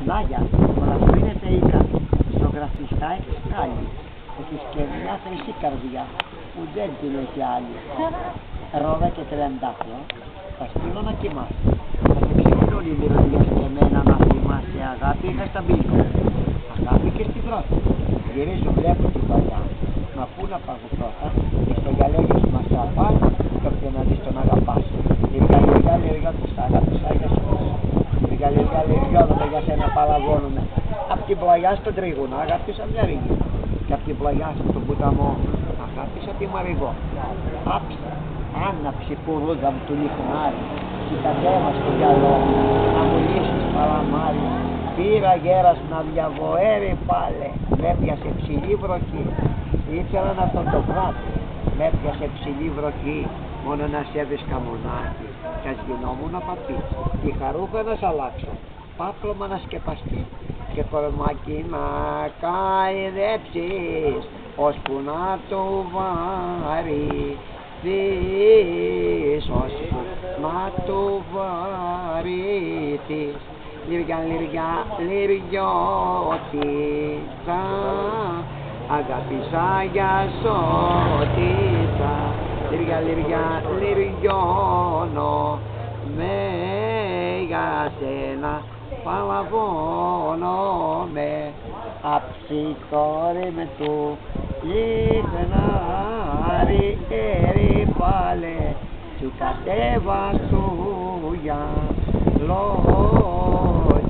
Νάγια, μοναχωρίνεται οίκα, ζωγραφιστά εξκάλι. Έχεις και μια χρυσή καρδιά που δεν την έχει άλλη. Ρόδα και τριαντάφυλλο, θα στείλω να κοιμάσαι. Θα σε ψήνουν όλοι οι μυρωδιές και εμένα να θυμάσαι. Αγάπη είχα στα μπήκο, αγάπη και στην πρώτη. Γυρίζω, βλέπω την παλιά, μα πού να πάω πρώτα. Και στο γυαλέγιο σου μας απάς, και όποιο να δεις τον αγαπάς. Λιριά, λιριά, τους αγάπησα για σου. Λιριά, λιριά, για σένα παλαβώνουνε. Απ' την πλαγιά στον τρίγωνο αγάπησα μια ρίγη. Και απ' την πλαγιά στον ποταμό αγάπησα τη Μαριγό. Άψα, άναψε πουρούδα μου του λιχνάρι. Κι κατέβα στο γυαλό να μου λύσεις παλαμάρι. Πήρα γέρας να διαβώ, πάλε. Με έπιασε ψηλή βροχή. Ήθελα να τον πράττω. Με έπιασε ψηλή βροχή. Μόνο να σε έβρισκα μονάχη. Κι ας γινόμουν να πατήσω. Τη χαρούχα να σ' αλλάξω. Πάπλωμα να σκεπαστεί. Και κορμάκι να καηδέψεις, ώσπου να το βαρύθεις, ώσπου να το βαρύθεις. Λιριά, λιριά, λιριώτησα, αγάπησα για σώτησα. Λιριά, λιριά, λιριώνω, με για σένα παλαβώνομαι. Αψικόρη με του λιχνάρι πάλε. Κι κατέβα του γυαλό,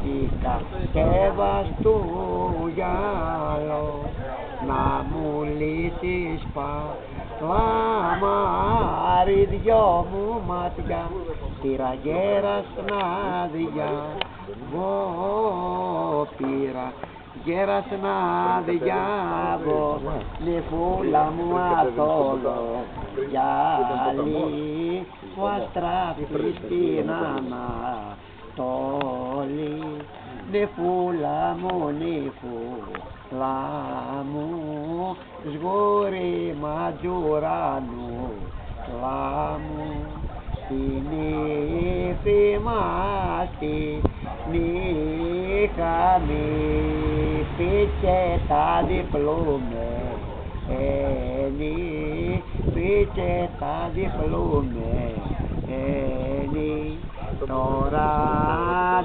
κι κατέβα του γυαλό. Να μου λύσεις παλαμάρι, δυο μου μάτια πήρα γέρας να διαβώ, πήρα γέρας να διαβώ. Νεφούλα μου αθόλο γυαλί που αστράφει στην Ανατολή. Νεφούλα μου, νεφούλα μου, σγούρι ματζουράνου λάμου. Στην ύφη μας την είχαμε πίτσε τα διπλούμενοι, πίτσε τα διπλούμενοι. Τώρα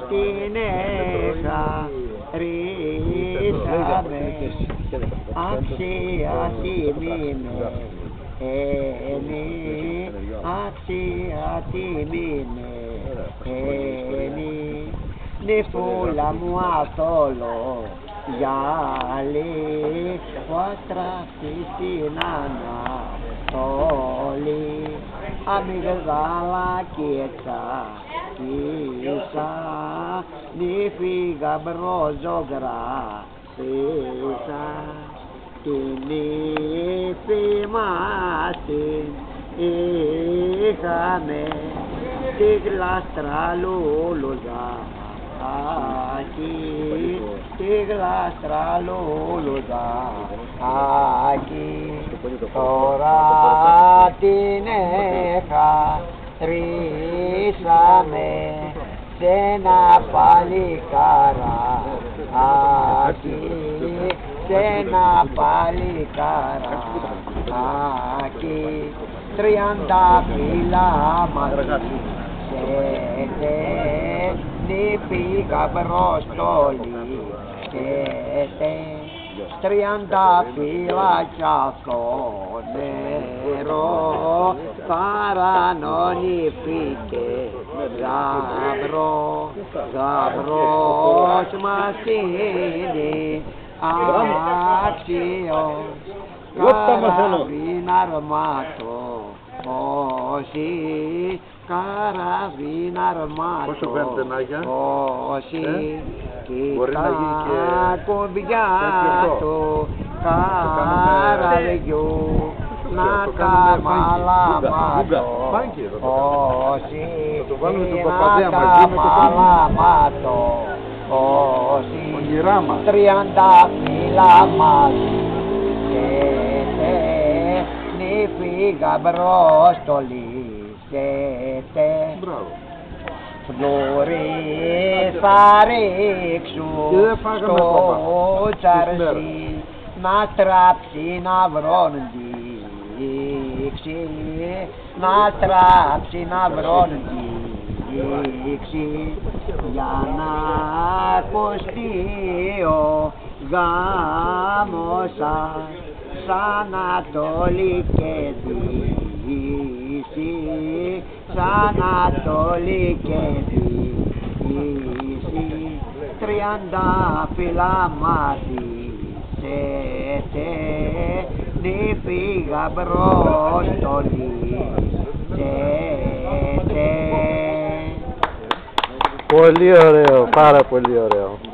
την εχαρίσαμε, αξία αξία τιμημένη. Νεφούλα μου αθόλο γυαλί που αστράφει στην Ανατολή. Αμυγδάλα κι εξακίσα, νύφη γαμπρόζωγραφίσα. Την ύφη μας την είχαμε, τη γλάστρα λουλουδάκι, τη γλάστρα λουλουδάκι. Τώρα την εχαρίσαμε σ' ένα παλικαράκι, σ' ένα παλικαράκι. 30 φύλλα μαζί σέτε, νύφη γαμπρόστολη σέτε. 30 φύλλακια στο νερό, παρανονύφη και γαμπρός μας είναι άξιος. Καραβίν αρμάτο, όσοι καραβίν αρμάτο, πόσο φαίνεται Νάγια, όσοι μπορεί να γίνει και κομπιά του καραβιού να καμαλάματο, όσοι να καμαλάματο, όσοι 30 φύλλα μαζί νύφη γαμπρόστολη σέτε. Ζόρι θα ρίξω στο τσαρσί να τράψει να βρουν δείξει, να τράψει να βρουν δείξει για να ακουστεί ο γάμος σαν Ανατολή και Δύση, σαν Ανατολή και Δύση, 30 φύλλα μαθήσετε, νηπίγα μπροστολίζετε. Πολύ ωραίο, πάρα πολύ ωραίο.